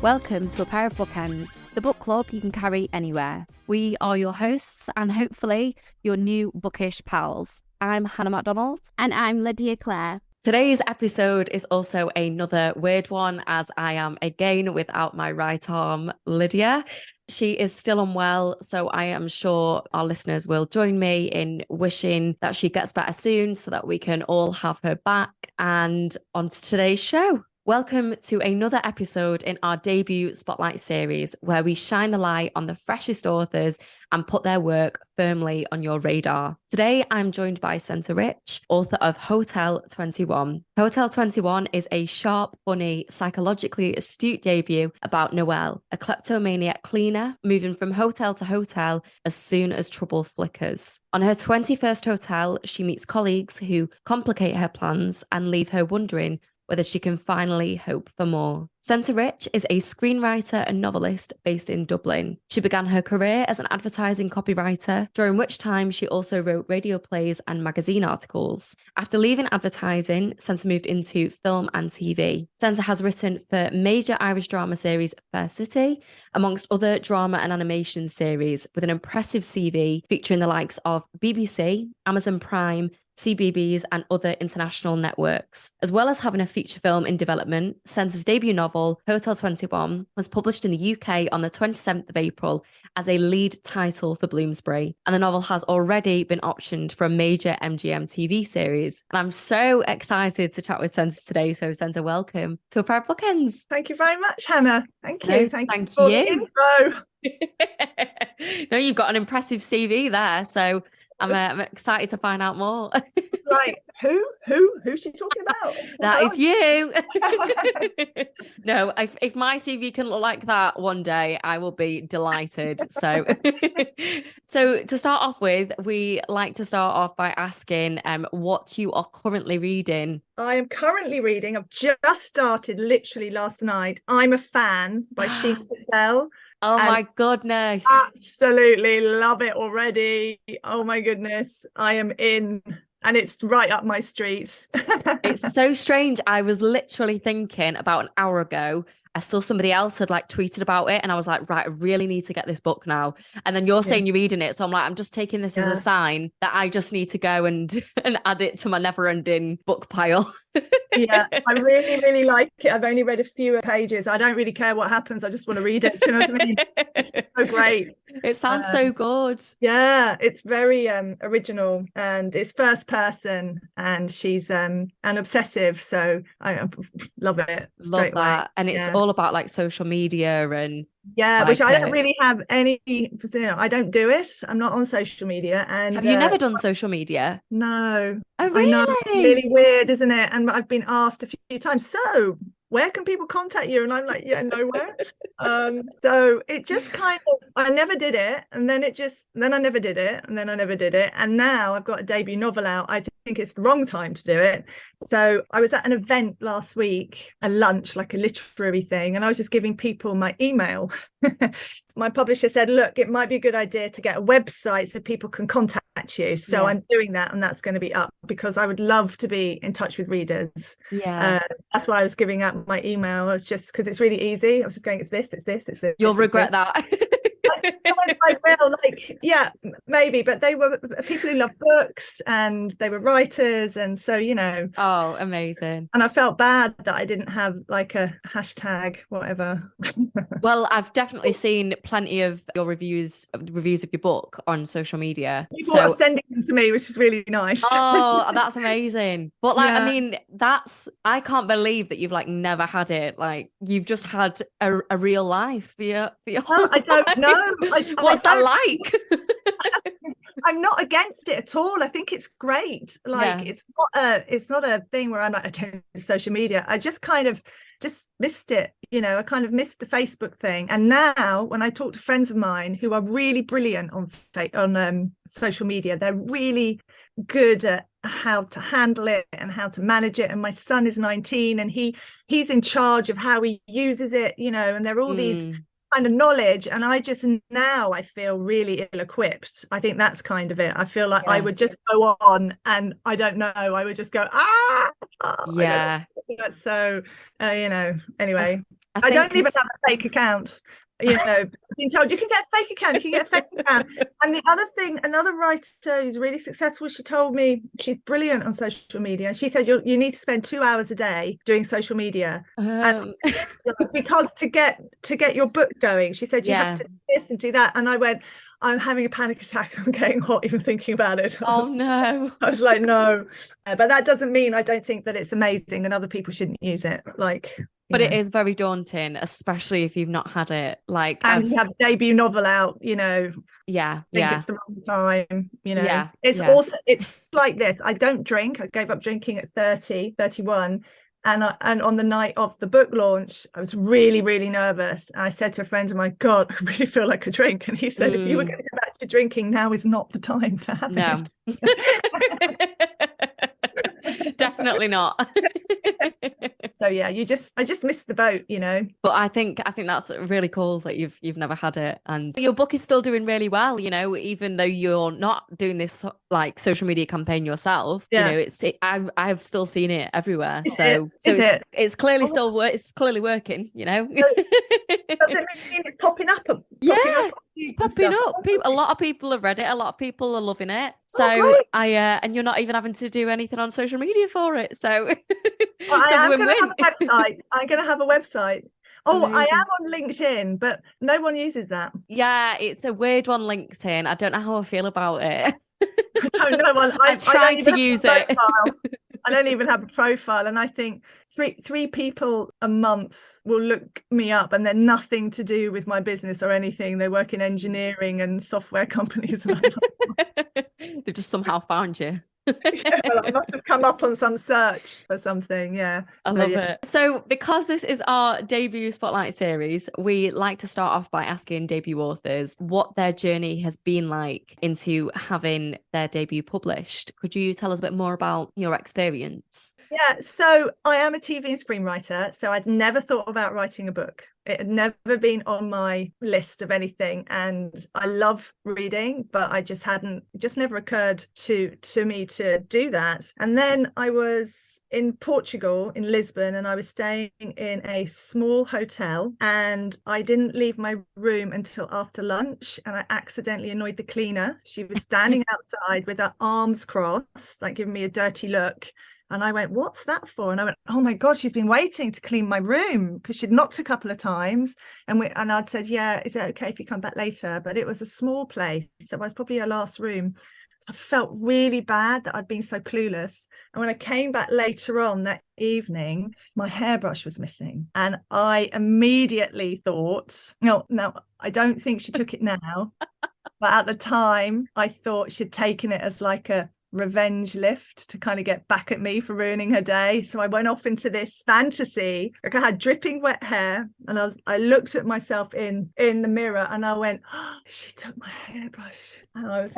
Welcome to A Pair of Bookends, the book club you can carry anywhere. We are your hosts and hopefully your new bookish pals. I'm Hannah MacDonald. And I'm Lydia Clare. Today's episode is also another weird one, as I am again without my right arm, Lydia. She is still unwell, so I am sure our listeners will join me in wishing that she gets better soon so that we can all have her back. And on to today's show. Welcome to another episode in our debut Spotlight series, where we shine the light on the freshest authors and put their work firmly on your radar. Today, I'm joined by Senta Rich, author of Hotel 21. Hotel 21 is a sharp, funny, psychologically astute debut about Noelle, a kleptomaniac cleaner moving from hotel to hotel as soon as trouble flickers. On her 21st hotel, she meets colleagues who complicate her plans and leave her wondering whether she can finally hope for more. Senta Rich is a screenwriter and novelist based in Dublin. She began her career as an advertising copywriter, during which time she also wrote radio plays and magazine articles. After leaving advertising, Senta moved into film and TV. Senta has written for major Irish drama series Fair City, amongst other drama and animation series, with an impressive CV featuring the likes of BBC, Amazon Prime, CBeebies and other international networks. As well as having a feature film in development, Senta's debut novel, Hotel 21, was published in the UK on the 27th of April as a lead title for Bloomsbury. And the novel has already been optioned for a major MGM TV series. And I'm so excited to chat with Senta today. So Senta, welcome to A Pair of Bookends. Thank you very much, Hannah. Thank you. Thank you for the intro. No, you've got an impressive CV there. So I'm excited to find out more. Right. Who's she talking about? That is you. No, if my CV can look like that one day, I will be delighted. So, so to start off with, we like to start off by asking what you are currently reading. I am currently reading, I've just started literally last night, I'm a Fan by Sheena Patel. Oh my goodness. Absolutely love it already. Oh my goodness. I am in, and it's right up my street. It's so strange. I was literally thinking about an hour ago, I saw somebody else had like tweeted about it and I was like, right, I really need to get this book now. And then you're saying you're reading it. So I'm like, I'm just taking this as a sign that I just need to go and add it to my never ending book pile. Yeah, I really, really like it. I've only read a few pages. I don't really care what happens. I just want to read it. Do you know what I mean? It's so great. It sounds so good. Yeah, it's very original and it's first person and she's an obsessive. So I love it. Love that. Away. And it's all about like social media and which I don't really have any, I don't do it. I'm not on social media. And have you never done social media? No. Oh, really? I know, it's really weird, isn't it? And I've been asked a few times, so where can people contact you? And I'm like, nowhere. So it just kind of, I never did it. And then then I never did it. And then I never did it. And now I've got a debut novel out. I think it's the wrong time to do it. So I was at an event last week, a lunch, like a literary thing. And I was just giving people my email. My publisher said, look, it might be a good idea to get a website so people can contact you. So I'm doing that, and that's going to be up because I would love to be in touch with readers. That's why I was giving out my email. It's just because it's really easy. I was just going, it's this. You'll regret that. I will, maybe, but they were people who love books and they were writers, and so oh, amazing. And I felt bad that I didn't have like a hashtag whatever. Well, I've definitely seen plenty of your reviews of your book on social media. People are sending them to me, which is really nice. Oh, that's amazing. But I mean, I can't believe that you've like never had it. Like you've just had a real life for your well, I don't know. What's that like? I'm not against it at all. I think it's great. Like it's not a thing where I'm like, I don't do social media. I just kind of missed it. I kind of missed the Facebook thing. And now when I talk to friends of mine who are really brilliant on social media, they're really good at how to handle it and how to manage it. And my son is 19 and he's in charge of how he uses it, and there are all these kind of knowledge, and I feel really ill-equipped. I think that's kind of it. I feel like I would just go on and I don't know, I would just go so anyway. I think don't even have a fake account. I've been told you can get a fake account, you can get a fake account. And the other thing, another writer who's really successful, she told me she's brilliant on social media. And she said you need to spend 2 hours a day doing social media. And because to get your book going, she said you have to do this and do that. And I went, I'm having a panic attack. I'm getting hot even thinking about it. No. I was like, no. But that doesn't mean I don't think that it's amazing and other people shouldn't use it. But it is very daunting, especially if you've not had it. And you have a debut novel out, Yeah. I think it's the wrong time, It's Yeah. also, it's like this. I don't drink. I gave up drinking at 30, 31. And on the night of the book launch, I was really, really nervous. And I said to a friend of mine, God, I really feel like a drink. And he said, if you were going to go back to drinking, now is not the time to have it. Definitely not. So yeah, I just missed the boat, But I think that's really cool that you've never had it, and your book is still doing really well, even though you're not doing this like social media campaign yourself. I've still seen it everywhere. It's clearly it's clearly working, Does it mean it's popping up? It's popping up. A lot of people have read it. A lot of people are loving it. So and you're not even having to do anything on social media for it. So I'm going to have a website. I'm going to have a website. Oh, amazing. I am on LinkedIn, but no one uses that. Yeah, it's a weird one, LinkedIn. I don't know how I feel about it. I don't know. I'm trying to use it. I don't even have a profile, and I think three people a month will look me up, and they're nothing to do with my business or anything. They work in engineering and software companies. And they've just somehow found you. Well, I must have come up on some search or something. I love it. So because this is our debut Spotlight series, we like to start off by asking debut authors what their journey has been like into having their debut published. Could you tell us a bit more about your experience? So I am a TV and screenwriter, so I'd never thought about writing a book. It had never been on my list of anything, and I love reading, but it just never occurred to me to do that. And then I was in Portugal, in Lisbon, and I was staying in a small hotel, and I didn't leave my room until after lunch, and I accidentally annoyed the cleaner. She was standing outside with her arms crossed, like giving me a dirty look. And I went, what's that for? And I went, oh my God, she's been waiting to clean my room, because she'd knocked a couple of times. And I'd said, yeah, is it okay if you come back later? But it was a small place. So it was probably her last room. So I felt really bad that I'd been so clueless. And when I came back later on that evening, my hairbrush was missing. And I immediately thought, no, I don't think she took it now. But at the time, I thought she'd taken it as like a revenge lift to kind of get back at me for ruining her day. So I went off into this fantasy. Like, I had dripping wet hair, and I looked at myself in the mirror, and I went, oh, she took my hairbrush. And I was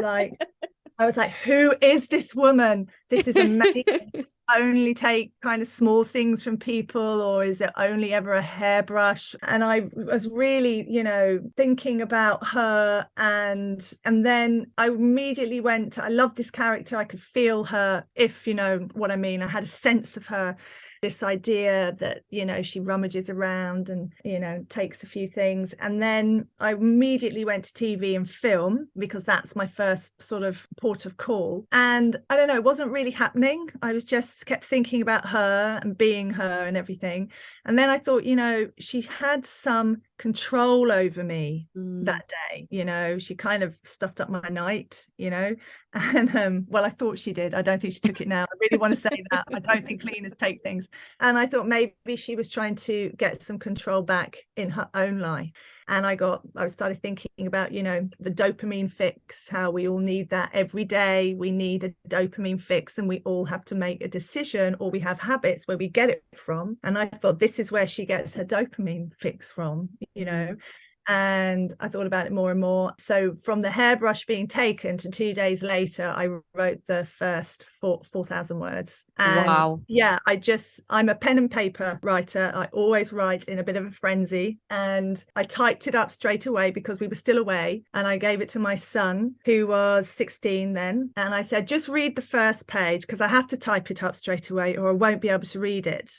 like, who is this woman? This is amazing. Only take kind of small things from people, or is it only ever a hairbrush? And I was really, thinking about her. And then I immediately went to, I love this character. I could feel her, if you know what I mean. I had a sense of her. This idea that, she rummages around and, takes a few things. And then I immediately went to TV and film, because that's my first sort of port of call. And I don't know, it wasn't really happening. I was just kept thinking about her and being her and everything. And then I thought, she had some control over me that day. She kind of stuffed up my night, and well, I thought she did. I don't think she took it now. I really want to say that. I don't think cleaners take things. And I thought maybe she was trying to get some control back in her own life. And I started thinking about, the dopamine fix, how we all need that every day. We need a dopamine fix, and we all have to make a decision, or we have habits where we get it from. And I thought, this is where she gets her dopamine fix from, And I thought about it more and more. So from the hairbrush being taken to 2 days later, I wrote the first 4,000 words. And wow. Yeah, I'm a pen and paper writer. I always write in a bit of a frenzy. And I typed it up straight away because we were still away. And I gave it to my son, who was 16 then. And I said, just read the first page, because I have to type it up straight away or I won't be able to read it.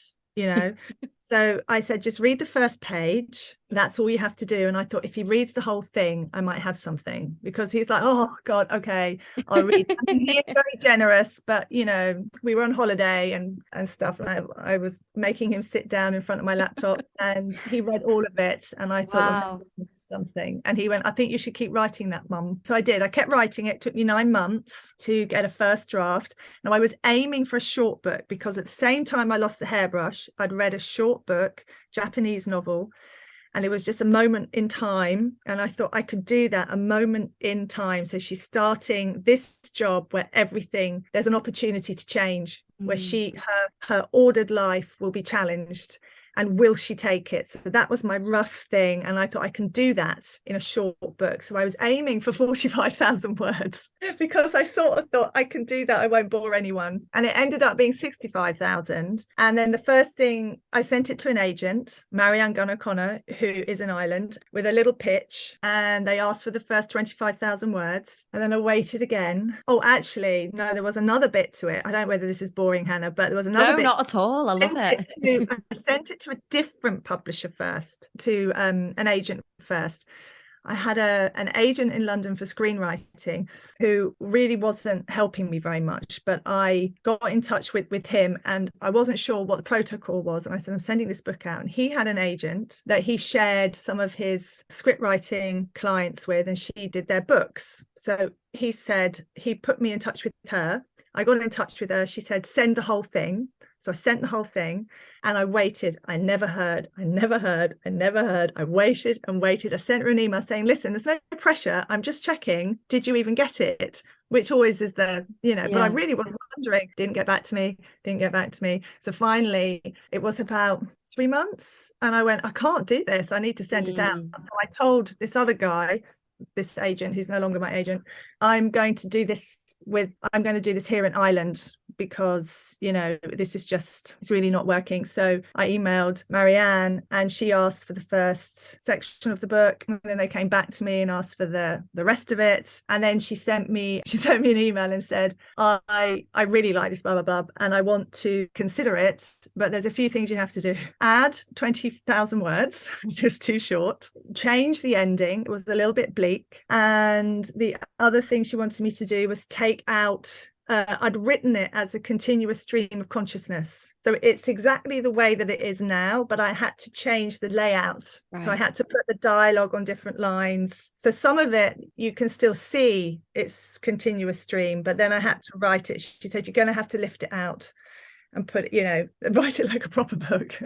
So I said, just read the first page. That's all you have to do. And I thought, if he reads the whole thing, I might have something, because he's like, oh God, okay, I'll read. I mean, he is very generous, but you know, we were on holiday and stuff. And I was making him sit down in front of my laptop, and he read all of it. And I thought, well, Wow. maybe something. And he went, I think you should keep writing that, Mum. So I did. I kept writing. It took me 9 months to get a first draft. Now I was aiming for a short book, because at the same time I lost the hairbrush, I'd read a short book, Japanese novel, and it was just a moment in time, and I thought I could do that, a moment in time. So she's starting this job where everything, there's an opportunity to change, where her ordered life will be challenged, and will she take it? So that was my rough thing, and I thought I can do that in a short book. So I was aiming for 45,000 words, because I sort of thought I can do that, I won't bore anyone. And it ended up being 65,000. And then the first thing, I sent it to an agent, Marianne Gunn O'Connor, who is in Ireland, with a little pitch, and they asked for the first 25,000 words. And then I waited again. Oh, actually, no, there was another bit to it. I don't know whether this is boring, Hannah, but there was another bit. No, not at all. I love it. I sent it to a different publisher first, to an agent first. I had an agent in London for screenwriting who really wasn't helping me very much, but I got in touch with him, and I wasn't sure what the protocol was. And I said, I'm sending this book out. And he had an agent that he shared some of his script writing clients with, and she did their books. So he said, he put me in touch with her. I got in touch with her. She said, send the whole thing. So I sent the whole thing, and I waited. I never heard. I waited and waited. I sent her an email saying, listen, there's no pressure. I'm just checking. Did you even get it? Which always is the, but I really was wondering. Didn't get back to me. So finally, it was about 3 months. And I went, I can't do this. I need to send it out. So I told this other guy, this agent who's no longer my agent, I'm going to do this here in Ireland, because this is just, it's really not working. So I emailed Marianne, and she asked for the first section of the book, and then they came back to me and asked for the rest of it. And then she sent me an email and said, I really like this, blah blah blah, and I want to consider it, but there's a few things you have to do. Add 20,000 words, it's just too short. Change the ending, it was a little bit bleak. And the other thing she wanted me to do was take out, I'd written it as a continuous stream of consciousness. So it's exactly the way that it is now, but I had to change the layout. Right. So I had to put the dialogue on different lines. So some of it, you can still see it's continuous stream, but then I had to write it. She said, you're going to have to lift it out and write it like a proper book.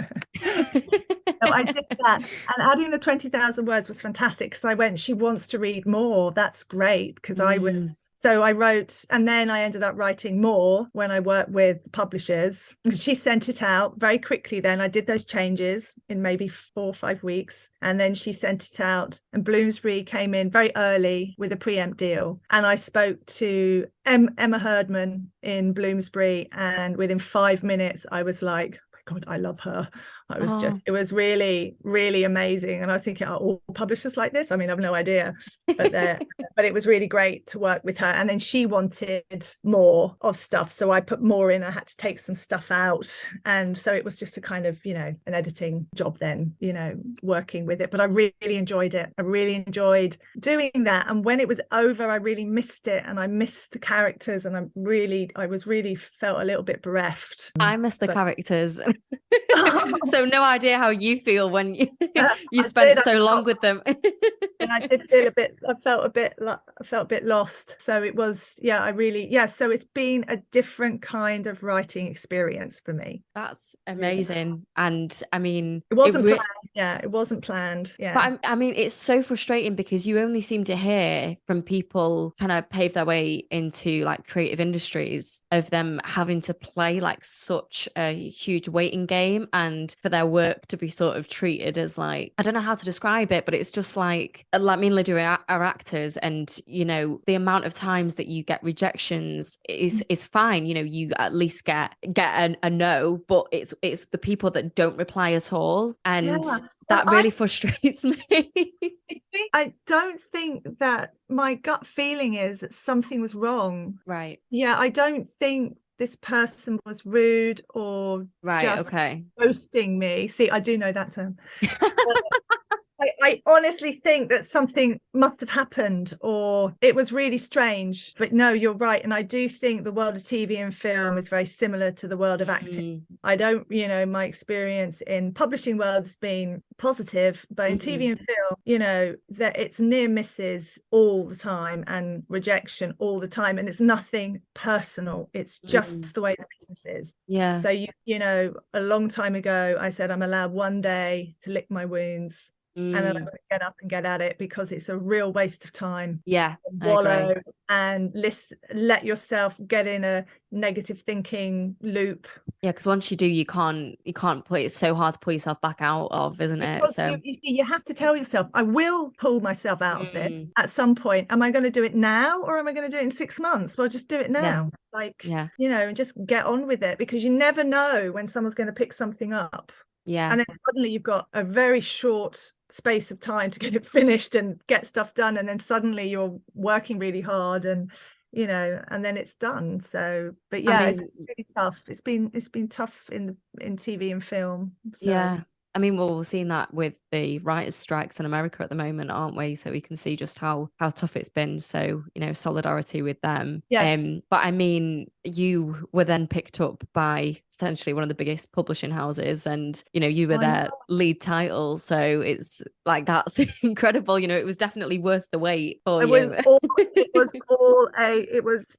So I did that, and adding the 20,000 words was fantastic, because I went, she wants to read more. That's great, because I wrote, and then I ended up writing more when I worked with publishers. She sent it out very quickly. Then I did those changes in maybe 4 or 5 weeks, and then she sent it out, and Bloomsbury came in very early with a preempt deal. And I spoke to Emma Herdman in Bloomsbury, and within 5 minutes I was like, God, I love her. It was really, really amazing. And I was thinking, all publishers like this? I mean, I've no idea, but it was really great to work with her. And then she wanted more of stuff, so I put more in. I had to take some stuff out, and so it was just a kind of, an editing job then, working with it. But I really enjoyed it. I really enjoyed doing that. And when it was over, I really missed it, and I missed the characters, and I was really felt a little bit bereft. I miss the characters. So no idea how you feel when you spent so long with them. And I did feel I felt a bit lost. So it was, so it's been a different kind of writing experience for me. That's amazing. And I mean, it wasn't planned. It wasn't planned. But I mean, it's so frustrating, because you only seem to hear from people trying to pave their way into like creative industries, of them having to play like such a huge waiting game, and for their work to be sort of treated as like, I don't know how to describe it, but it's just like me and Lydia are actors, and the amount of times that you get rejections is fine. You at least get a no, but it's the people that don't reply at all, and that really frustrates me. I don't think that, my gut feeling is that something was wrong. Right. I don't think this person was rude or Right. just Okay. ghosting me. See, I do know that term. I honestly think that something must have happened or it was really strange. But no, you're right. And I do think the world of TV and film is very similar to the world of acting. I don't, my experience in publishing world has been positive, but in TV and film, that it's near misses all the time and rejection all the time. And it's nothing personal. It's just the way the business is. Yeah. So, a long time ago, I said, I'm allowed one day to lick my wounds. And then I'm going to get up and get at it because it's a real waste of time. Yeah, wallow and let yourself get in a negative thinking loop. Yeah, because once you do, you can't it's so hard to pull yourself back out of, isn't it? Because So you have to tell yourself, I will pull myself out of this at some point. Am I going to do it now or am I going to do it in 6 months? Well, just do it now. And just get on with it because you never know when someone's going to pick something up. Yeah. And then suddenly you've got a very short space of time to get it finished and get stuff done. And then suddenly you're working really hard and then it's done. So, but yeah, it's really tough. It's been tough in TV and film. So. Yeah. I mean, we're seeing that with the writers' strikes in America at the moment, aren't we? So we can see just how tough it's been. So, solidarity with them. Yes. But I mean, you were then picked up by essentially one of the biggest publishing houses and, you were their lead title. So it's like, that's incredible. It was definitely worth the wait for you.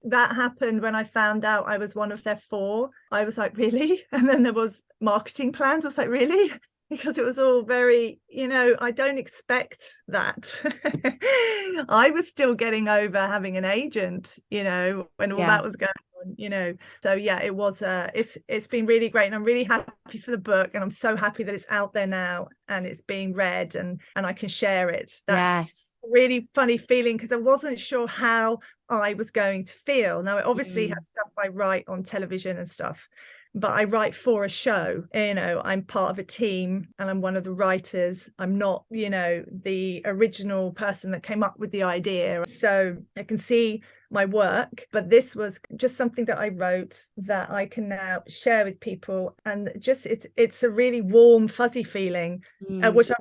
That happened when I found out I was one of their 4. I was like, really? And then there was marketing plans. I was like, really? Because it was all very, I don't expect that. I was still getting over having an agent, when all that was going on, So yeah, it was it's been really great and I'm really happy for the book and I'm so happy that it's out there now and it's being read and I can share it. That's a really funny feeling because I wasn't sure how I was going to feel. Now, I obviously have stuff I write on television and stuff, but I write for a show. I'm part of a team and I'm one of the writers. I'm not, the original person that came up with the idea. So I can see my work, but this was just something that I wrote that I can now share with people, and just it's a really warm, fuzzy feeling, which I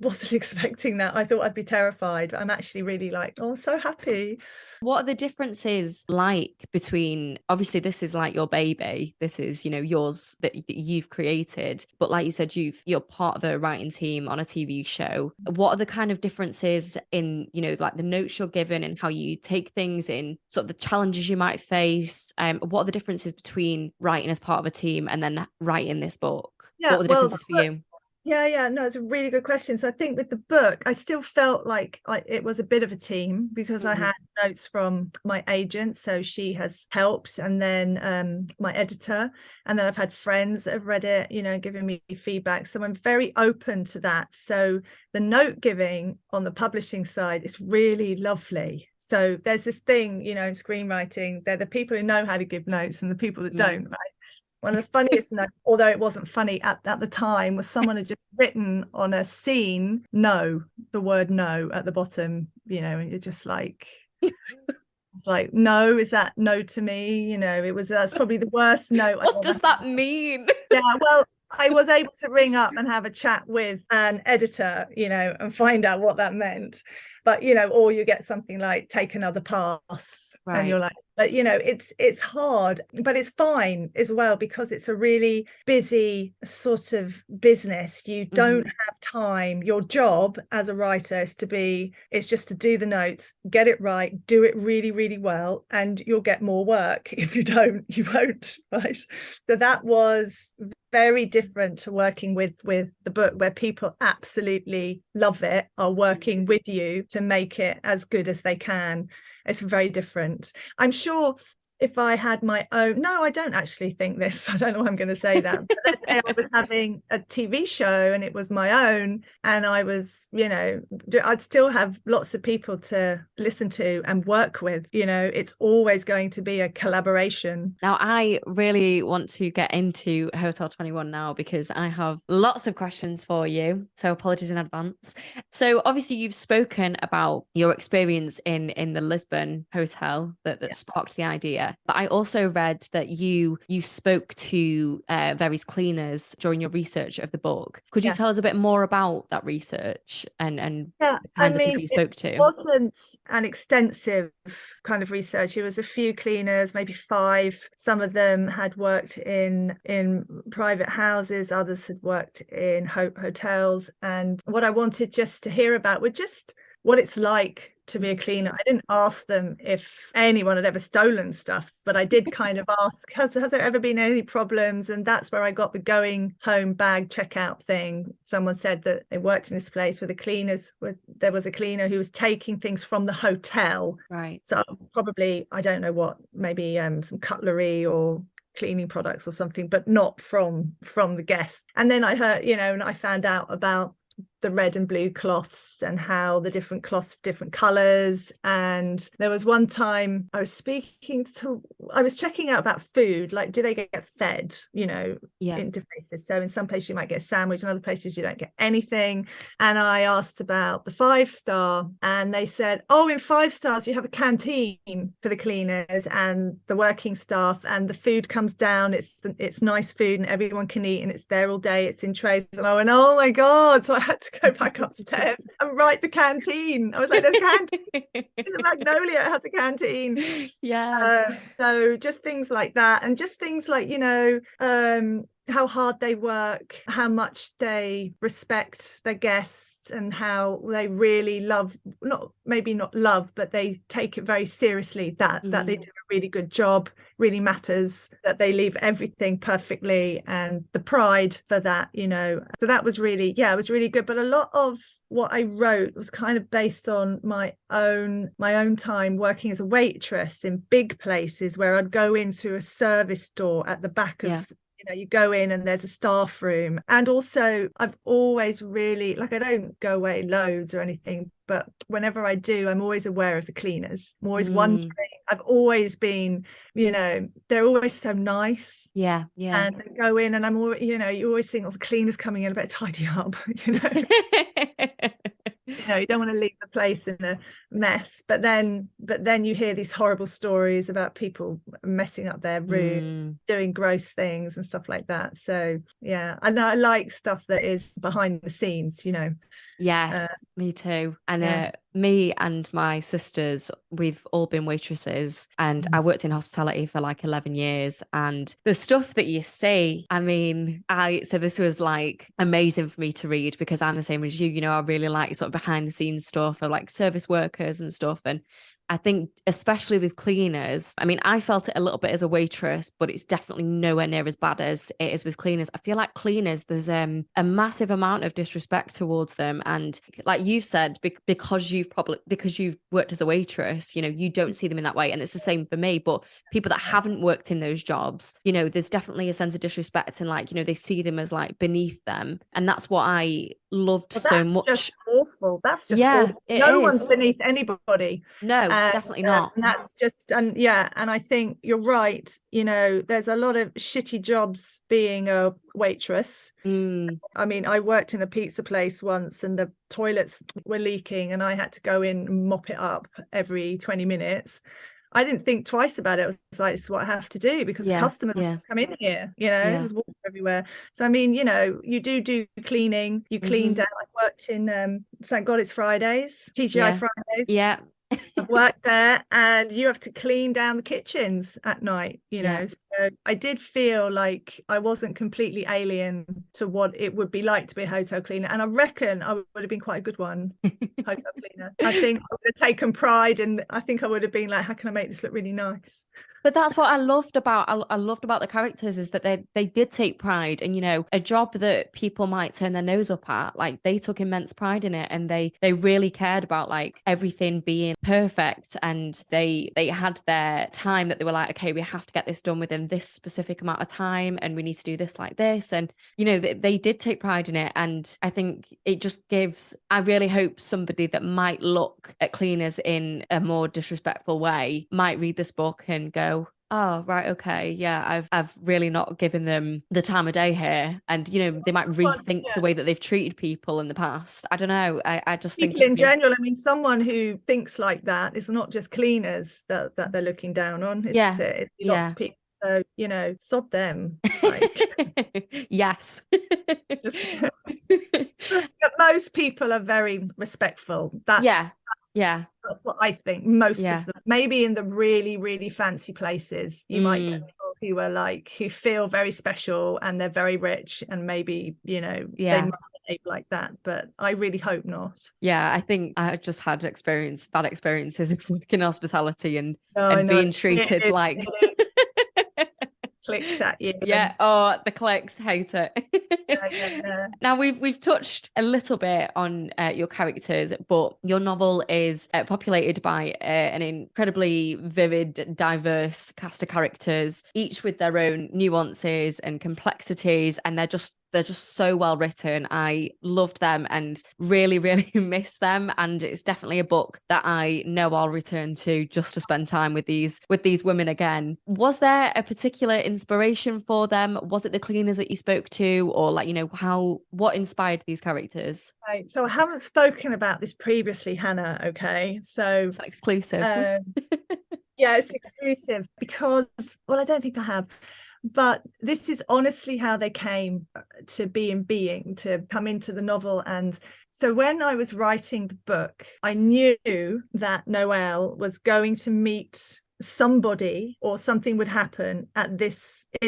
wasn't expecting. That I thought I'd be terrified, but I'm actually really so happy. What are the differences like between, obviously this is like your baby, this is yours that you've created, but like you said, you're part of a writing team on a TV show. What are the kind of differences in like the notes you're given and how you take things in, sort of the challenges you might face? What are the differences between writing as part of a team and then writing this book? What are the differences for you? Yeah, no, it's a really good question. So I think with the book, I still felt like it was a bit of a team because I had notes from my agent, so she has helped, and then my editor, and then I've had friends that have read it, giving me feedback. So I'm very open to that. So the note giving on the publishing side is really lovely. So there's this thing, in screenwriting, they're the people who know how to give notes and the people that don't, right? One of the funniest notes, although it wasn't funny at the time, was someone had just written on a scene, the word no at the bottom, and you're just like, it's like, no, is that no to me? That's probably the worst note. What does that mean? Yeah, well, I was able to ring up and have a chat with an editor, and find out what that meant. But, or you get something like take another pass. Right. And you're like, but, it's hard, but it's fine as well because it's a really busy sort of business. You don't have time. Your job as a writer is just to do the notes, get it right, do it really, really well, and you'll get more work. If you don't, you won't, right? So that was very different to working with the book, where people absolutely love it, are working with you to make it as good as they can. It's very different. I'm sure if I had my own, no, I don't actually think this. I don't know why I'm going to say that. But let's say I was having a TV show and it was my own, and I was, I'd still have lots of people to listen to and work with. It's always going to be a collaboration. Now, I really want to get into Hotel 21 now because I have lots of questions for you. So apologies in advance. So obviously you've spoken about your experience in the Lisbon hotel that sparked the idea. idea. But I also read that you spoke to various cleaners during your research of the book. Could you tell us a bit more about that research and yeah, the kinds of people you spoke to? It wasn't an extensive kind of research. It was a few cleaners, maybe 5. Some of them had worked in private houses, others had worked in hotels. And what I wanted just to hear about were just what it's like to be a cleaner. I didn't ask them if anyone had ever stolen stuff, but I did kind of ask, has there ever been any problems? And that's where I got the going home bag checkout thing. Someone said that they worked in this place where there was a cleaner who was taking things from the hotel. Right. So probably, I don't know what, maybe some cutlery or cleaning products or something, but not from the guests. And then I heard, and I found out about the red and blue cloths and how the different cloths of different colors. And there was one time I was checking out about food, like do they get fed, in different places. So in some places you might get a sandwich, in other places you don't get anything. And I asked about the 5-star, and they said, oh, in 5 stars you have a canteen for the cleaners and the working staff, and the food comes down, it's nice food and everyone can eat, and it's there all day, it's in trays. And I went, oh my God. So I had to go back upstairs and write the canteen. I was like, there's a canteen in the Magnolia, it has a canteen. So just things like that, and just things like how hard they work, how much they respect their guests, and how they really love, not love, but they take it very seriously that they do a really good job, really matters, that they leave everything perfectly, and the pride for that, So that was really, it was really good. But a lot of what I wrote was kind of based on my own time working as a waitress in big places, where I'd go in through a service door at the back of you go in and there's a staff room. And also I've always really, I don't go away loads or anything, but whenever I do, I'm always aware of the cleaners. I'm always wondering. I've always been, they're always so nice. Yeah. And they go in, and I'm always, you always think, oh, the cleaner's coming in, I better tidy up. You don't want to leave the place in a mess. But then you hear these horrible stories about people messing up their rooms, doing gross things and stuff like that. So yeah, I like stuff that is behind the scenes, Yes, me too. And me and my sisters, we've all been waitresses, and I worked in hospitality for 11 years. And the stuff that you see, so this was amazing for me to read, because I'm the same as you, I really like sort of behind the scenes stuff of service workers and stuff. And I think especially with cleaners, I felt it a little bit as a waitress, but it's definitely nowhere near as bad as it is with cleaners. I feel like cleaners, there's a massive amount of disrespect towards them. And like you've said, because you've worked as a waitress, you don't see them in that way. And it's the same for me. But people that haven't worked in those jobs, there's definitely a sense of disrespect, and they see them as beneath them. And that's what I loved so much. Just awful. That's just awful. No one's beneath anybody. No, definitely not. And that's just, and I think you're right. There's a lot of shitty jobs being a waitress. I worked in a pizza place once, and the toilets were leaking, and I had to go in and mop it up every 20 minutes. I didn't think twice about it. I was like, this is what I have to do, because customers come in here, there's water everywhere. So, you do cleaning, you clean down. I worked in, thank God it's Fridays, TGI Fridays. Yeah. I've worked there, and you have to clean down the kitchens at night, So I did feel like I wasn't completely alien to what it would be like to be a hotel cleaner. And I reckon I would have been quite a good one, hotel cleaner. I think I would have taken pride, and I think I would have been like, how can I make this look really nice? But that's what I loved about the characters, is that they did take pride, and a job that people might turn their nose up at, they took immense pride in it, and they really cared about everything being perfect, and they had their time that they were like, okay, we have to get this done within this specific amount of time, and we need to do this like this, and they did take pride in it. And I think it just gives, I really hope somebody that might look at cleaners in a more disrespectful way might read this book and go, Oh, right. Okay. Yeah. I've really not given them the time of day here. And, they might Well, rethink the yeah. way that they've treated people in the past. I don't know. I just think People it'd in be, general, I mean, someone who thinks like that, it's not just cleaners that they're looking down on, yeah. it's lots Yeah. of people. So, sod them. Like, Yes. just most people are very respectful. Yeah. Yeah. That's what I think. Most of Yeah. them, maybe in the really, really fancy places, you might get Mm, people who are like, who feel very special and they're very rich, and maybe, they yeah. might behave like that. But I really hope not. Yeah. I think I just had bad experiences of working in hospitality and No, I and know being treated like it is clicked at you. yeah, And oh, the clicks hate it. yeah, yeah. Now we've touched a little bit on your characters, but your novel is populated by an incredibly vivid, diverse cast of characters, each with their own nuances and complexities, and they're just so well written. I loved them and really, really miss them. And it's definitely a book that I know I'll return to just to spend time with these women again. Was there a particular inspiration for them? Was it the cleaners that you spoke to, or like, what inspired these characters? Right. So I haven't spoken about this previously, Hannah. Okay. So It's exclusive. yeah, it's exclusive because, well, I don't think I have. But this is honestly how they came to be in being, to come into the novel. And so when I was writing the book, I knew that Noelle was going to meet somebody, or something would happen in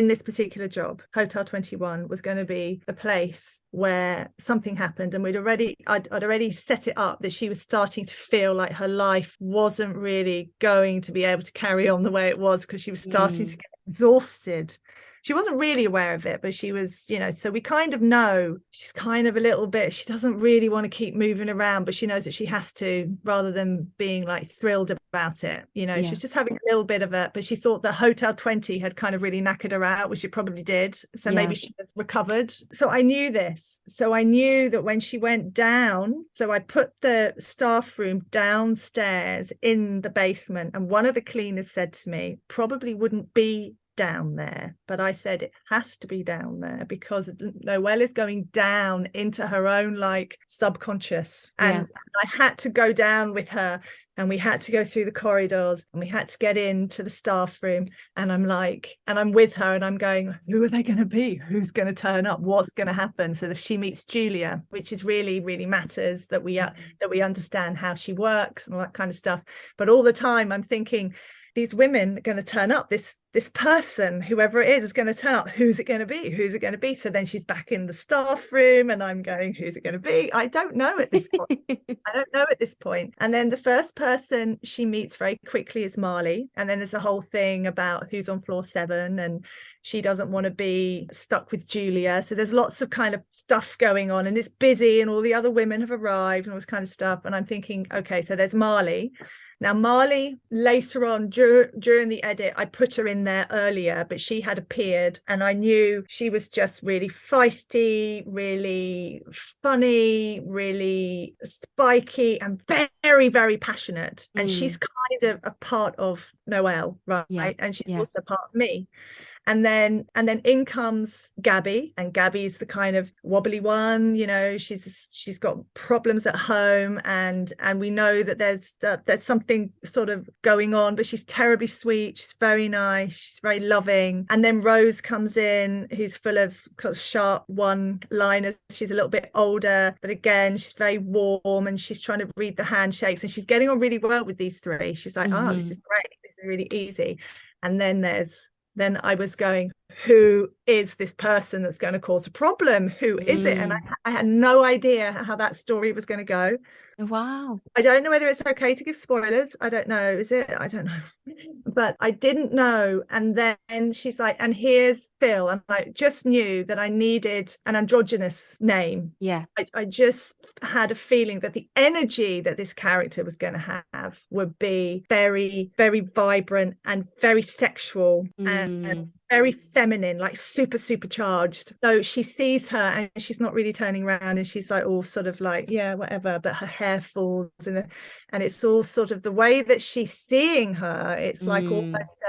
this particular job. Hotel 21 was going to be the place where something happened, and I'd already set it up that she was starting to feel like her life wasn't really going to be able to carry on the way it was, because she was starting to get exhausted. She wasn't really aware of it, but she was, so we kind of know she's kind of a little bit, she doesn't really want to keep moving around, but she knows that she has to, rather than being like thrilled about it. She Yeah. was just having a little bit of it, but she thought that Hotel 20 had kind of really knackered her out, which it probably did. So Yeah. maybe she had recovered. So I knew this. So I knew that when she went down, so I put the staff room downstairs in the basement, and one of the cleaners said to me, probably wouldn't be down there, but I said it has to be down there because Noelle is going down into her own like subconscious, and I had to go down with her, and we had to go through the corridors, and we had to get into the staff room, and I'm with her, and I'm going, who are they going to be, who's going to turn up, what's going to happen, so that she meets Julia, which is really, really matters, that we understand how she works and all that kind of stuff. But all the time I'm thinking, these women are going to turn up, this person, whoever it is going to turn up, who's it going to be, so then she's back in the staff room, and I'm going, who's it going to be? I don't know at this point. And then the first person she meets very quickly is Marley, and then there's a whole thing about who's on floor 7, and she doesn't want to be stuck with Julia, so there's lots of kind of stuff going on, and it's busy, and all the other women have arrived and all this kind of stuff, and I'm thinking, okay, so there's Marley. Now, Marley, later on during the edit, I put her in there earlier, but she had appeared, and I knew she was just really feisty, really funny, really spiky, and very, very passionate. And she's kind of a part of Noelle, right? Yeah. And she's Yeah. also a part of me. And then in comes Gabby, and Gabby's the kind of wobbly one, she's got problems at home, and we know that there's something sort of going on, but she's terribly sweet, she's very nice, she's very loving. And then Rose comes in, who's full of sharp one-liners. She's a little bit older, but again, she's very warm, and she's trying to read the handshakes, and she's getting on really well with these three. She's like, oh, this is great, this is really easy. And then I was going, who is this person that's going to cause a problem? Who is it? And I had no idea how that story was going to go. Wow. I don't know whether it's okay to give spoilers. I don't know. Is it? I don't know. But I didn't know. And then she's like, and here's Phil. And I just knew that I needed an androgynous name. Yeah. I just had a feeling that the energy that this character was going to have would be very, very vibrant and very sexual and very feminine, like super supercharged. So she sees her, and she's not really turning around, and she's like all sort of like, yeah, whatever, but her hair falls, and it's all sort of the way that she's seeing her, it's like almost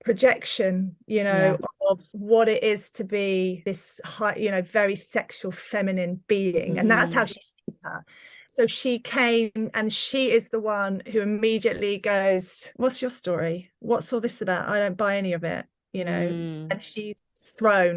projection, Yeah. of what it is to be this high, very sexual feminine being. And that's how she sees her. So she came, and she is the one who immediately goes, what's your story? What's all this about? I don't buy any of it, and she's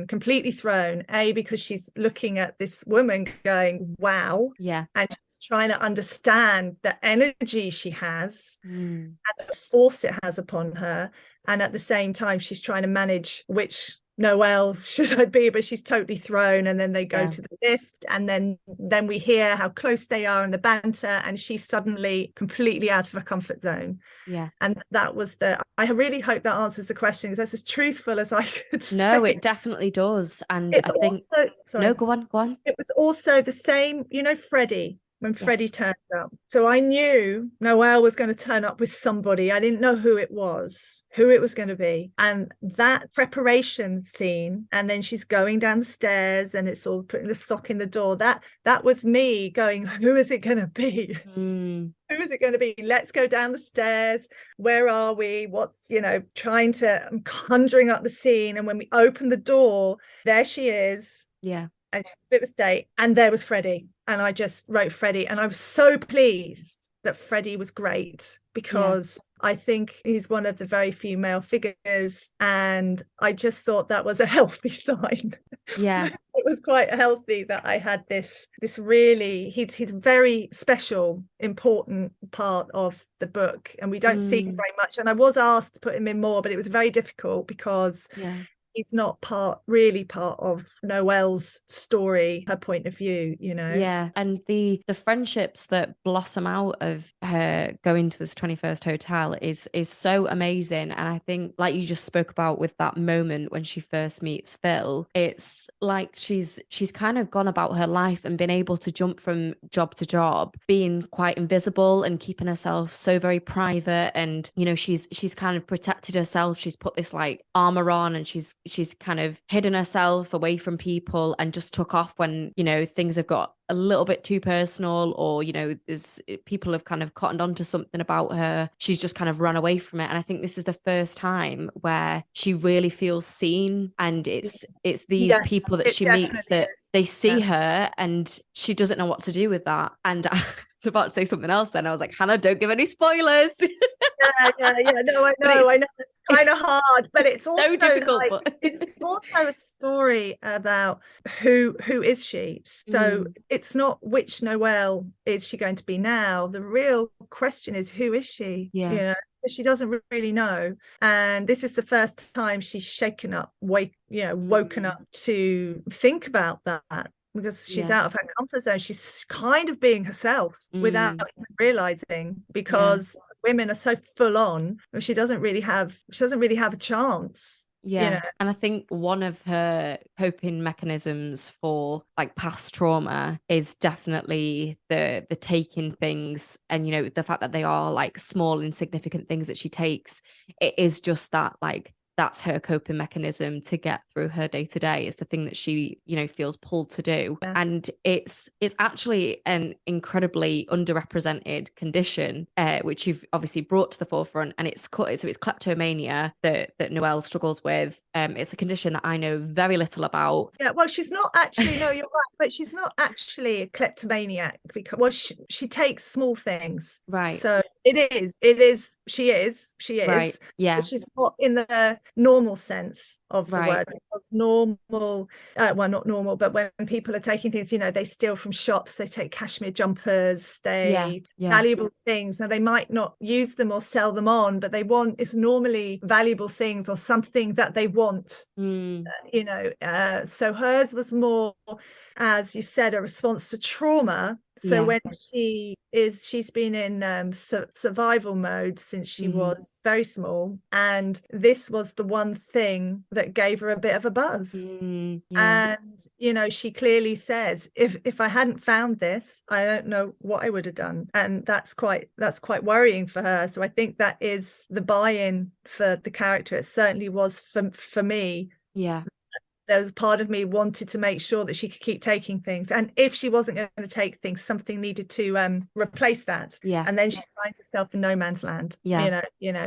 completely thrown, because she's looking at this woman going, wow. Yeah. And she's trying to understand the energy she has and the force it has upon her. And at the same time, she's trying to manage which Noelle should I be, but she's totally thrown. And then they go to the lift, and then we hear how close they are in the banter, and she's suddenly completely out of her comfort zone. Yeah. And that was I really hope that answers the question, because that's as truthful as I could say. No, it definitely does. And It's I think also, sorry. No, go on. It was also the same, Freddie, when Freddie Yes. turned up. So I knew Noelle was going to turn up with somebody. I didn't know who it was going to be. And that preparation scene, and then she's going down the stairs, and it's all putting the sock in the door. That was me going, who is it going to be? Who is it going to be? Let's go down the stairs. Where are we? What's, I'm conjuring up the scene. And when we open the door, there she is. Yeah. And a bit of a state, and there was Freddie, and I just wrote Freddie, and I was so pleased that Freddie was great, because I think he's one of the very few male figures, and I just thought that was a healthy sign. Yeah. It was quite healthy that I had this really, he's a very special, important part of the book, and we don't see him very much. And I was asked to put him in more, but it was very difficult, because he's not really part of Noelle's story, her point of view, Yeah. And the friendships that blossom out of her going to this 21st hotel is so amazing. And I think, like you just spoke about with that moment when she first meets Phil, it's like she's kind of gone about her life and been able to jump from job to job, being quite invisible and keeping herself so very private. And she's kind of protected herself. She's put this like armor on, and she's kind of hidden herself away from people, and just took off when things have got a little bit too personal, or there's people have kind of cottoned onto something about her. She's just kind of run away from it. And I think this is the first time where she really feels seen, and it's these people that she meets that they see her, and she doesn't know what to do with that. And I was about to say something else then. I was like, Hannah, don't give any spoilers. Yeah. No, I know. It's kind of hard, but it's also so difficult. It's also a story about who is she. So it's not which Noelle is she going to be now. The real question is, who is she? Yeah. She doesn't really know. And this is the first time she's woken up to think about that, because she's out of her comfort zone. She's kind of being herself without even realizing, because women are so full on, she doesn't really have a chance. And I think one of her coping mechanisms for like past trauma is definitely the taking things, and the fact that they are like small insignificant things that she takes. It is just that, like, that's her coping mechanism to get through her day to day. It's the thing that she, feels pulled to do. And it's actually an incredibly underrepresented condition, which you've obviously brought to the forefront. And it's kleptomania that Noelle struggles with. It's a condition that I know very little about. Yeah, well, she's not actually, no, you're right, but she's not actually a kleptomaniac, because she takes small things. Right. So she is. Right. Yeah. But she's not in the normal sense of the word, because normal, well, not normal, but when people are taking things, they steal from shops, they take cashmere jumpers, they valuable things. Now, they might not use them or sell them on, but it's normally valuable things or something that they want. So hers was more, as you said, a response to trauma. So when she's been in survival mode since she was very small, and this was the one thing that gave her a bit of a buzz. And she clearly says, if I hadn't found this, I don't know what I would have done. And that's quite worrying for her. So I think that is the buy-in for the character. It certainly was for me. there was part of me wanted to make sure that she could keep taking things, and if she wasn't going to take things, something needed to replace that. Yeah. And then she finds herself in no man's land. Yeah.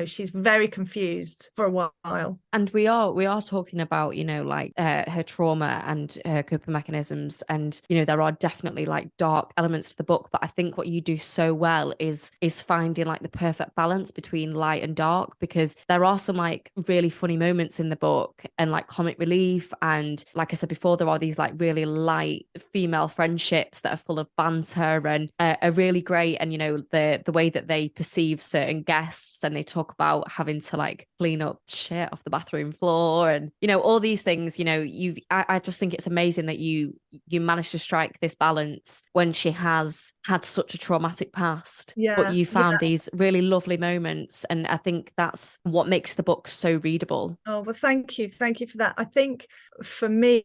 She's very confused for a while. And we are talking about, like her trauma and her coping mechanisms. And, there are definitely like dark elements to the book. But I think what you do so well is finding like the perfect balance between light and dark, because there are some like really funny moments in the book and like comic relief. And like I said before, there are these like really light female friendships that are full of banter and are really great. And, the way that they perceive certain guests, and they talk about having to like clean up shit off the bathroom floor and all these things. I just think it's amazing that you managed to strike this balance when she has had such a traumatic past, but you found these really lovely moments, and I think that's what makes the book so readable. Oh, well, thank you for that. I think for me,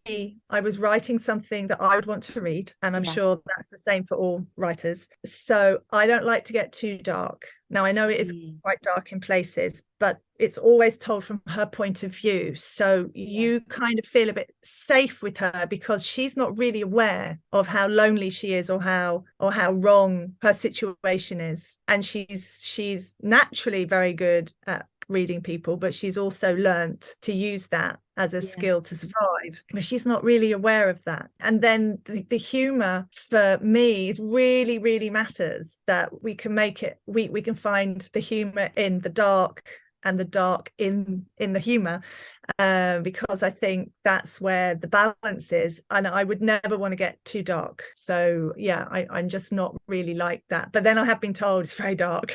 I was writing something that I would want to read, and I'm sure that's the same for all writers. So I don't like to get too dark. Now, I know it is quite dark in places, but it's always told from her point of view. So you kind of feel a bit safe with her, because she's not really aware of how lonely she is or how wrong her situation is. And she's naturally very good at reading people, but she's also learnt to use that as a skill to survive, but she's not really aware of that. And then the humor for me is really, really matters, that we can make it, we can find the humor in the dark and the dark in the humor, because I think that's where the balance is, and I would never want to get too dark. So I'm just not really like that, but then I have been told it's very dark.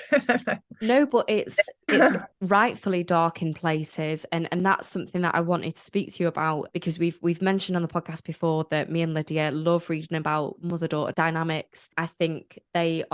No, but it's rightfully dark in places, and that's something that I wanted to speak to you about, because we've mentioned on the podcast before that me and Lydia love reading about mother-daughter dynamics. I think they're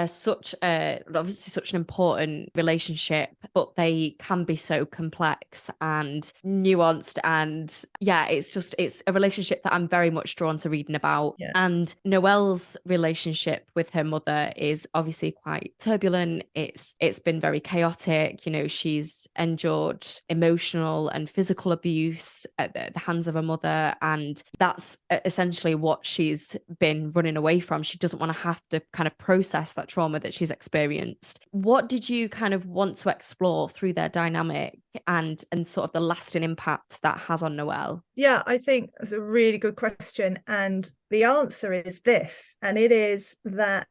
such obviously such an important relationship, but they can be so complex and nuanced, and it's a relationship that I'm very much drawn to reading about. And Noelle's relationship with her mother is obviously quite turbulent. It's been very chaotic. She's endured emotional and physical abuse at the hands of her mother, and that's essentially what she's been running away from. She doesn't want to have to kind of process that trauma that she's experienced. What did you kind of want to explore through their dynamic and sort of the lasting impact that has on Noelle? Yeah, I think that's a really good question. And the answer is this, and it is that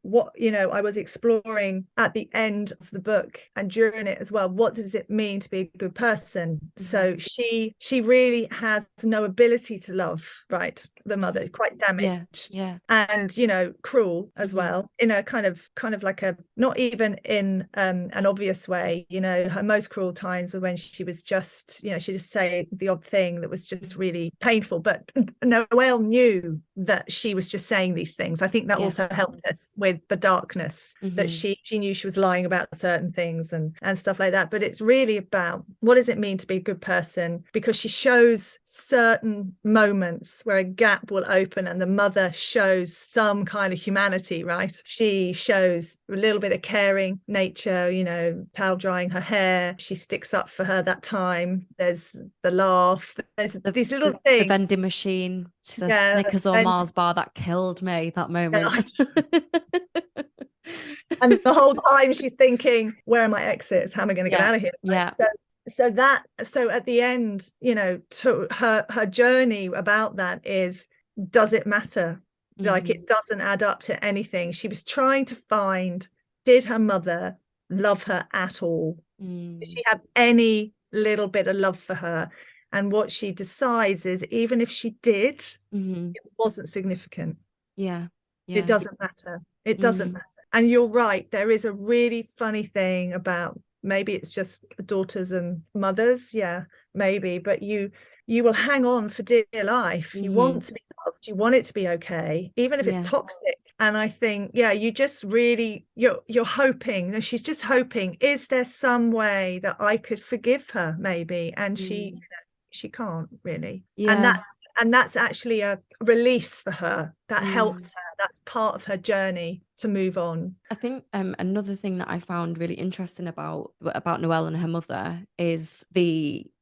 what I was exploring at the end of the book and during it as well, what does it mean to be a good person? So she really has no ability to love, right? The mother, quite damaged, and cruel as well, in a kind of like a, not even in an obvious way. Her most cruel times were when she was just she just say the odd thing that was just really painful, but Noelle knew that she was just saying these things. I think that also helped us with the darkness, that she knew she was lying about certain things and stuff like that. But it's really about, what does it mean to be a good person? Because she shows certain moments where a gap will open and the mother shows some kind of humanity, right? She shows a little bit of caring nature, towel drying her hair. She sticks up for her that time. There's the laugh. There's these little things. The vending machine. She says Snickers or Mars bar. That killed me, that moment. And the whole time she's thinking, where are my exits? How am I going to get out of here? So at the end, to her journey about that is, does it matter? Like, it doesn't add up to anything. She was trying to find, did her mother love her at all? Did she have any little bit of love for her? And what she decides is, even if she did, it wasn't significant. It doesn't matter. It doesn't matter. And you're right, there is a really funny thing about, maybe it's just daughters and mothers, maybe, but you will hang on for dear life. You want to be loved, you want it to be okay, even if it's toxic. And I think you just really, you're hoping, she's just hoping, is there some way that I could forgive her, maybe? And she can't really. Yeah. And that's actually a release for her. That helps Mm. her. That's part of her journey to move on. I think another thing that I found really interesting about Noelle and her mother is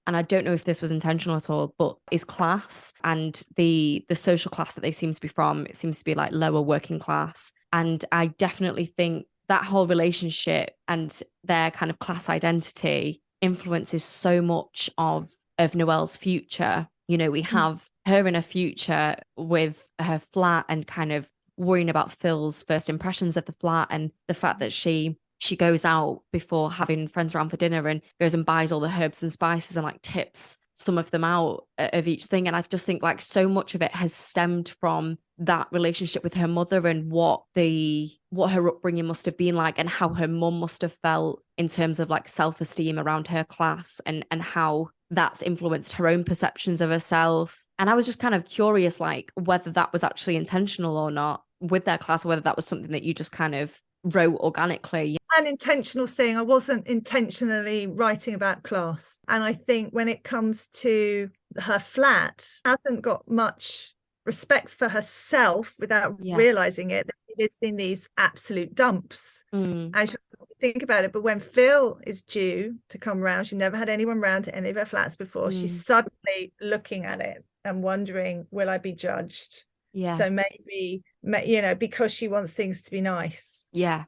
and I don't know if this was intentional at all, but is class and the social class that they seem to be from. It seems to be like lower working class. And I definitely think that whole relationship and their kind of class identity influences so much of Noelle's future. You know, we have her in a future with her flat and kind of worrying about Phil's first impressions of the flat and the fact that she goes out before having friends around for dinner and goes and buys all the herbs and spices and like tips some of them out of each thing. And I just think like so much of it has stemmed from that relationship with her mother and what her upbringing must have been like and how her mum must have felt in terms of like self-esteem around her class and how that's influenced her own perceptions of herself. And I was just kind of curious, like, whether that was actually intentional or not with their class, or whether that was something that you just kind of wrote organically. An intentional thing. I wasn't intentionally writing about class. And I think when it comes to her flat, hasn't got much respect for herself without realizing it. That she lives in these absolute dumps. And she doesn't think about it. But when Phil is due to come round, she never had anyone round to any of her flats before. She's suddenly looking at it and wondering, will I be judged? Yeah. So maybe, you know, because she wants things to be nice. Yeah.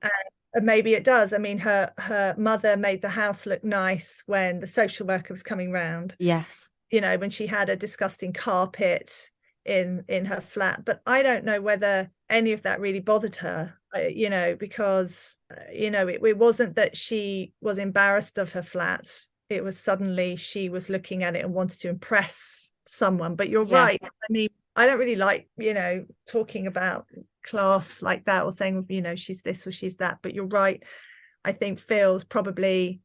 And maybe it does. I mean, her mother made the house look nice when the social worker was coming round. Yes. You know, when she had a disgusting carpet in her flat. But I don't know whether any of that really bothered her, you know, because, you know, it wasn't that she was embarrassed of her flat. It was suddenly she was looking at it and wanted to impress someone. But you're right. I mean, I don't really like, you know, talking about class like that or saying, you know, she's this or she's that. But you're right. I think Phil's probably,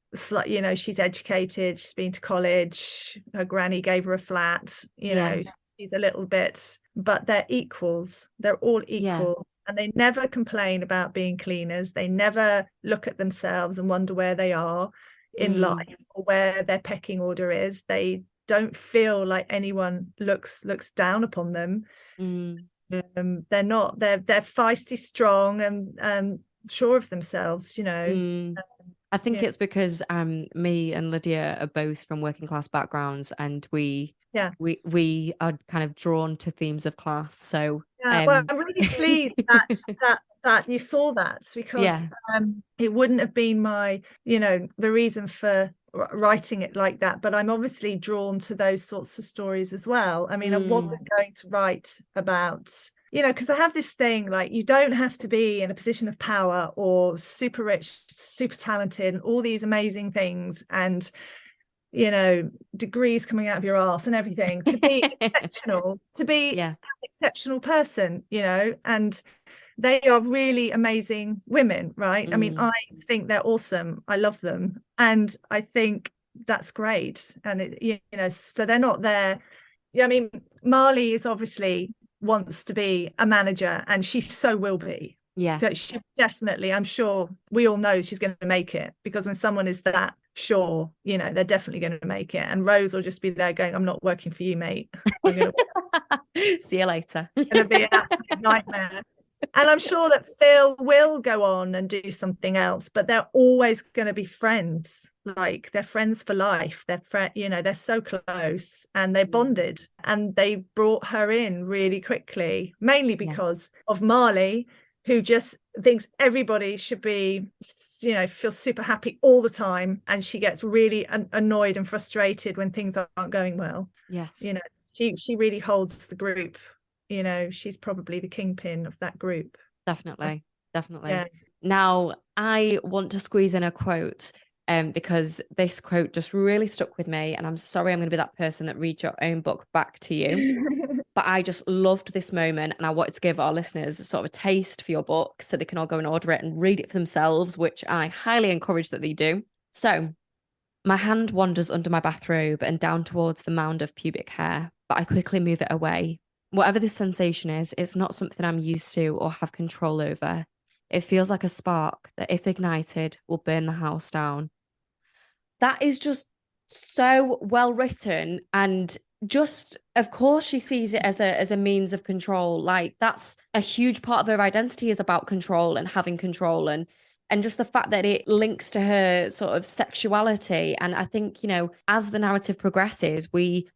you know, she's educated, she's been to college, her granny gave her a flat, you know, she's a little bit, but they're equals. They're all equal. And they never complain about being cleaners. They never look at themselves and wonder where they are in life or where their pecking order is. They don't feel like anyone looks down upon them. They're not. They're feisty, strong, and sure of themselves. You know. I think it's because me and Lydia are both from working class backgrounds, and we are kind of drawn to themes of class. So well, I'm really pleased that you saw that, because it wouldn't have been my, you know, the reason for writing it like that, but I'm obviously drawn to those sorts of stories as well. I mean, I wasn't going to write about, you know, because I have this thing like, you don't have to be in a position of power or super rich, super talented and all these amazing things and, you know, degrees coming out of your arse and everything to be exceptional, to be an exceptional person, you know. And they are really amazing women, right? I mean, I think they're awesome. I love them. And I think that's great. And, it, you know, so they're not there. Yeah, I mean, Marley is obviously wants to be a manager and she so will be. Yeah. So she definitely, I'm sure we all know she's going to make it, because when someone is that sure, you know, they're definitely going to make it. And Rose will just be there going, I'm not working for you, mate. I'm going to see you later. It's going to be an absolute nightmare. And I'm sure that Phil will go on and do something else, but they're always going to be friends. Like they're friends for life. You know, they're so close and they're bonded. And they brought her in really quickly, mainly because of Marley, who just thinks everybody should be, you know, feel super happy all the time. And she gets really annoyed and frustrated when things aren't going well. Yes. You know, she really holds the group. You know, she's probably the kingpin of that group. Definitely. Now, I want to squeeze in a quote because this quote just really stuck with me. And I'm sorry I'm going to be that person that reads your own book back to you. But I just loved this moment. And I wanted to give our listeners sort of a taste for your book so they can all go and order it and read it for themselves, which I highly encourage that they do. So, my hand wanders under my bathrobe and down towards the mound of pubic hair, but I quickly move it away. Whatever this sensation is, it's not something I'm used to or have control over. It feels like a spark that, if ignited, will burn the house down. That is just so well written, and just, of course, she sees it as a means of control. Like, that's a huge part of her identity, is about control and having control, and just the fact that it links to her sort of sexuality. And I think, as the narrative progresses, we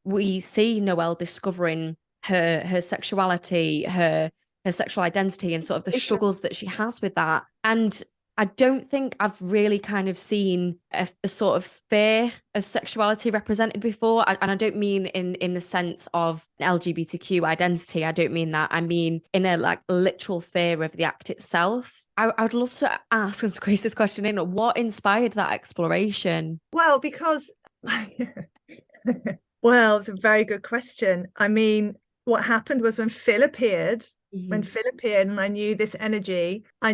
see Noelle discovering her sexuality, her sexual identity, and sort of the struggles that she has with that. And I don't think I've really kind of seen a sort of fear of sexuality represented before. And I don't mean in the sense of an LGBTQ identity. I don't mean that. I mean in a like literal fear of the act itself. I would love to ask and squeeze this question in. What inspired that exploration? Well, because, well, it's a very good question. I mean, what happened was when Phil appeared, and I knew this energy, I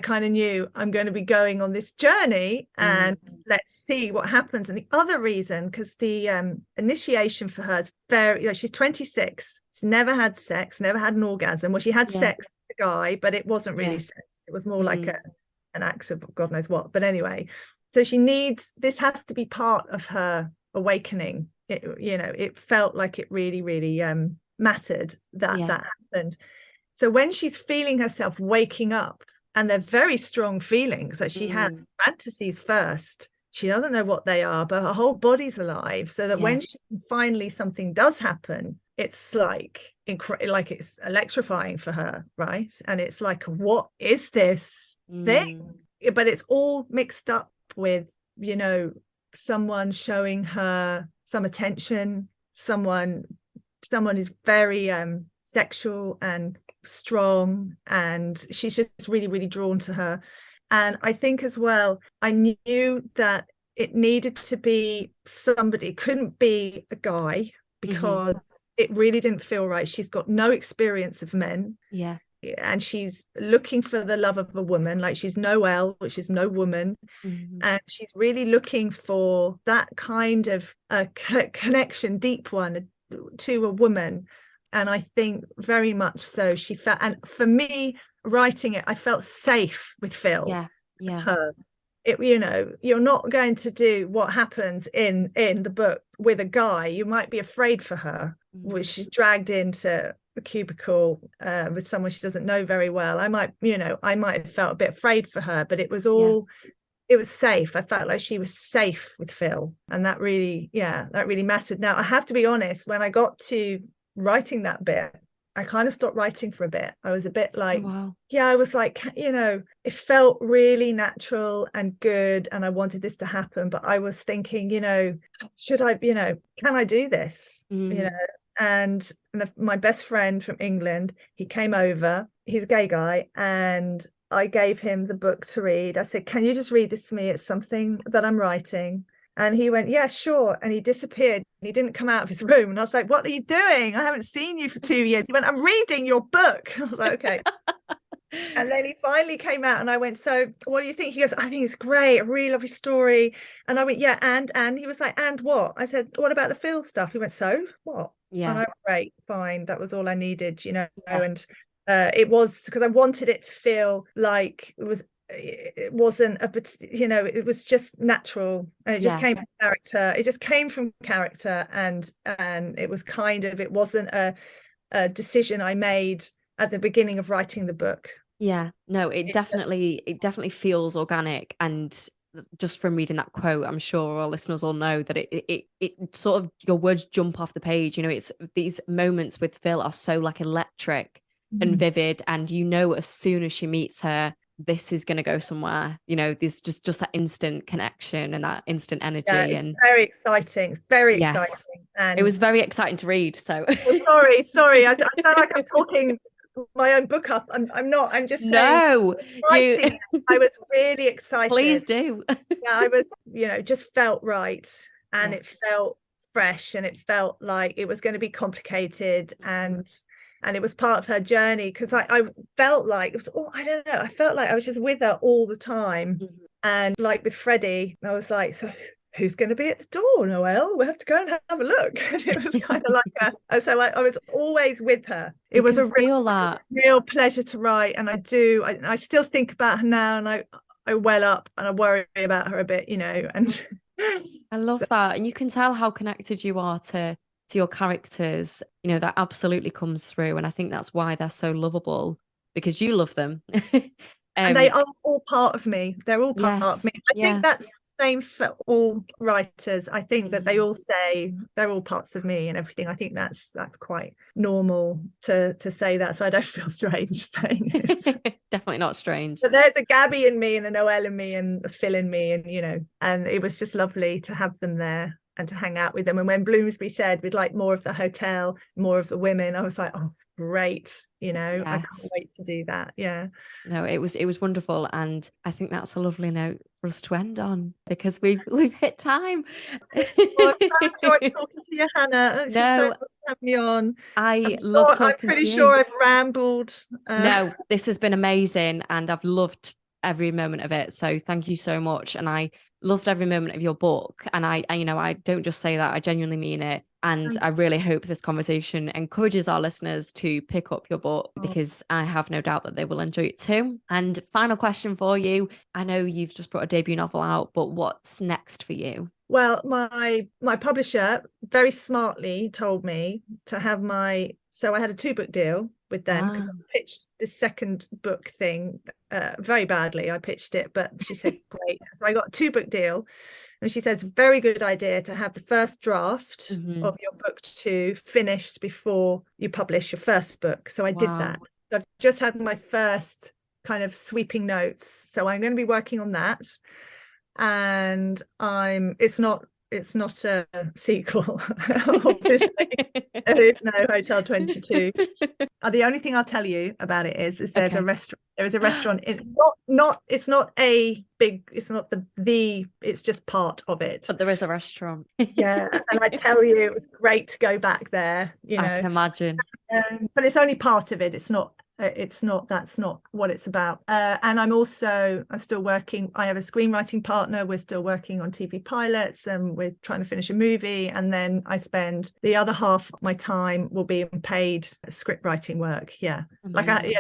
kind of knew I'm going to be going on this journey, and let's see what happens. And the other reason, because the initiation for her is very, she's 26, she's never had sex, never had an orgasm. Well, she had sex with a guy, but it wasn't really sex. It was more like an act of God knows what. But anyway, so this has to be part of her awakening. It felt like it really, really mattered that happened. So when she's feeling herself waking up, and they're very strong feelings, that she has fantasies first, she doesn't know what they are, but her whole body's alive, so that when finally something does happen, it's like it's electrifying for her, right? And it's like, what is this thing? But it's all mixed up with someone showing her some attention, someone who's very sexual and strong, and she's just really, really drawn to her. And I think as well, I knew that it needed to be somebody, it couldn't be a guy, because it really didn't feel right. She's got no experience of men, and she's looking for the love of a woman. Like, she's Noelle, which is no woman, and she's really looking for that kind of a connection, deep one, to a woman. And I think very much so she felt, and for me writing it, I felt safe with Phil. You're not going to do what happens in the book with a guy. You might be afraid for her, which she's dragged into a cubicle with someone she doesn't know very well. I might have felt a bit afraid for her, but it was all it was safe. I felt like she was safe with Phil, and that really mattered. Now, I have to be honest, when I got to writing that bit, I kind of stopped writing for a bit. I was a bit like, I was like, it felt really natural and good, and I wanted this to happen, but I was thinking, should I, can I do this? And my best friend from England, he came over, he's a gay guy, and I gave him the book to read. I said, can you just read this to me? It's something that I'm writing. And he went, yeah, sure. And he disappeared. He didn't come out of his room. And I was like, what are you doing? I haven't seen you for 2 years. He went, I'm reading your book. I was like, okay. And then he finally came out, and I went, so what do you think? He goes, I think it's great, a really lovely story. And I went, yeah, and he was like, and what? I said, what about the Phil stuff? He went, so what? And I went, great, fine, that was all I needed, and it was because I wanted it to feel like it wasn't it was just natural, and it just came from character. It just came from character, and it was it wasn't a decision I made at the beginning of writing the book. It definitely feels organic. And just from reading that quote, I'm sure our listeners all know that it sort of, your words jump off the page. It's these moments with Phil are so like electric and vivid, and as soon as she meets her, this is going to go somewhere. There's just that instant connection and that instant energy. It's very exciting. It's very exciting. And it was very exciting to read. So sorry, I sound like I'm talking my own book up. I'm not. I'm just saying. No, writing, I was really excited. Please do. I was, just felt right, and it felt fresh, and it felt like it was going to be complicated, and it was part of her journey, because I felt like it was, I don't know, I felt like I was just with her all the time. And like with Freddie, I was like, so who's going to be at the door, Noelle? We'll have to go and have a look. And it was kind of like I was always with her. It was a real pleasure to write, and I still think about her now, and I well up, and I worry about her a bit, and I love that. And you can tell how connected you are to your characters. You know, that absolutely comes through. And I think that's why they're so lovable, because you love them. And they are all part of me. They're all part of Yes. me. I think that's the same for all writers. I think that they all say they're all parts of me and everything. I think that's quite normal to say that. So I don't feel strange saying it. Definitely not strange. But there's a Gabby in me and a Noelle in me and a Phil in me, and and it was just lovely to have them there and to hang out with them. And when Bloomsbury said we'd like more of the hotel, more of the women, I was like, oh, great. I can't wait to do that. Yeah. No, it was wonderful. And I think that's a lovely note for us to end on, because we've hit time. Well, I've so enjoyed talking to you, Hannah. It's just so nice to have me on. I love talking I'm pretty to you. sure I've rambled. No, this has been amazing and I've loved every moment of it. So thank you so much. And I loved every moment of your book. And I don't just say that, I genuinely mean it. And I really hope this conversation encourages our listeners to pick up your book, because I have no doubt that they will enjoy it too. And final question for you. I know you've just brought a debut novel out, but what's next for you? Well, my publisher very smartly told me to have so I had a 2-book deal with them, because I pitched the second book thing very badly. I pitched it, but she said, great. So I got a 2-book deal. And she said, it's a very good idea to have the first draft of your book 2 finished before you publish your first book. So I did that. So I've just had my first kind of sweeping notes. So I'm going to be working on that. And it's not a sequel, obviously. There is no Hotel 22. The only thing I'll tell you about it is there's a restaurant. There is a restaurant in it's not a big, it's not it's just part of it. But there is a restaurant. Yeah. And I tell you, it was great to go back there, I can imagine. But it's only part of it. That's not what it's about. And I'm still working. I have a screenwriting partner. We're still working on TV pilots, and we're trying to finish a movie. And then I spend the other half of my time will be in paid script writing work. Yeah. Amazing.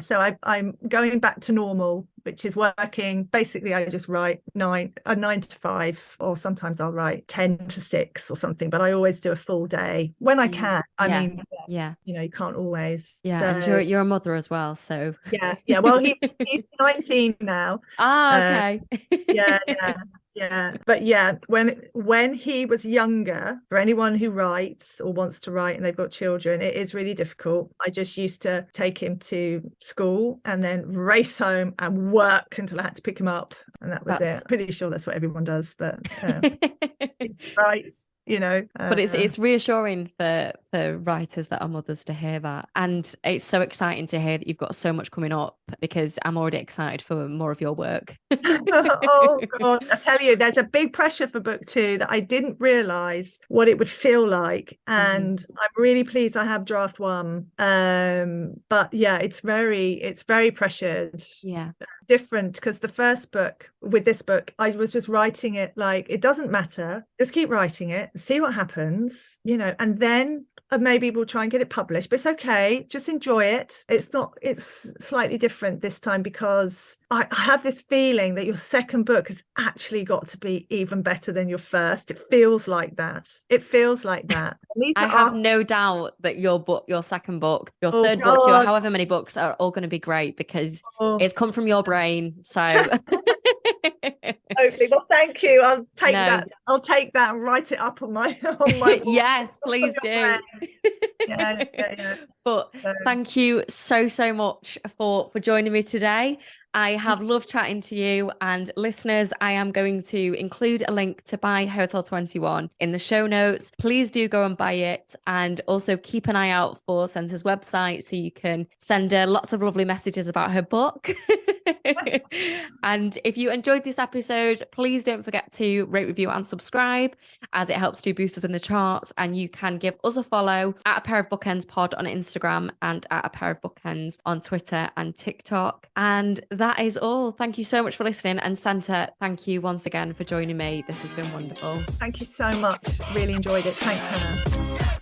So I'm going back to normal, which is working. Basically, I just write 9 to 5, or sometimes I'll write 10 to 6 or something, but I always do a full day when I can. I mean, you can't always. Yeah. So, and you're a mother as well. So yeah. Well, he's 19 now. Okay. Yeah. But yeah, when he was younger, for anyone who writes or wants to write and they've got children, it is really difficult. I just used to take him to school and then race home and work until I had to pick him up. And that was it. Pretty sure that's what everyone does, but it's right. But it's reassuring for writers that are mothers to hear that. And it's so exciting to hear that you've got so much coming up, because I'm already excited for more of your work. Oh God, I tell you, there's a big pressure for book 2 that I didn't realize what it would feel like. And I'm really pleased I have draft 1. But yeah, it's very pressured. Yeah. Different, because the first book, with this book, I was just writing it like, it doesn't matter, just keep writing it, see what happens, and then maybe we'll try and get it published, but it's okay, just enjoy it. It's slightly different this time, because I have this feeling that your second book has actually got to be even better than your first. It feels like that. I have no doubt that your second book, your third book, your however many books are all going to be great, because it's come from your brain. So hopefully. Well, thank you. I'll take that and write it up on my yes, please do. Yeah. But thank you so much for joining me today. I have loved chatting to you, and listeners, I am going to include a link to buy Hotel 21 in the show notes. Please do go and buy it, and also keep an eye out for Senta's website so you can send her lots of lovely messages about her book. And if you enjoyed this episode, please don't forget to rate, review and subscribe, as it helps to boost us in the charts. And you can give us a follow at A Pair of Bookends Pod on Instagram and at A Pair of Bookends on Twitter and TikTok. And that is all. Thank you so much for listening. And Senta, thank you once again for joining me. This has been wonderful. Thank you so much. Really enjoyed it. Thanks, Hannah.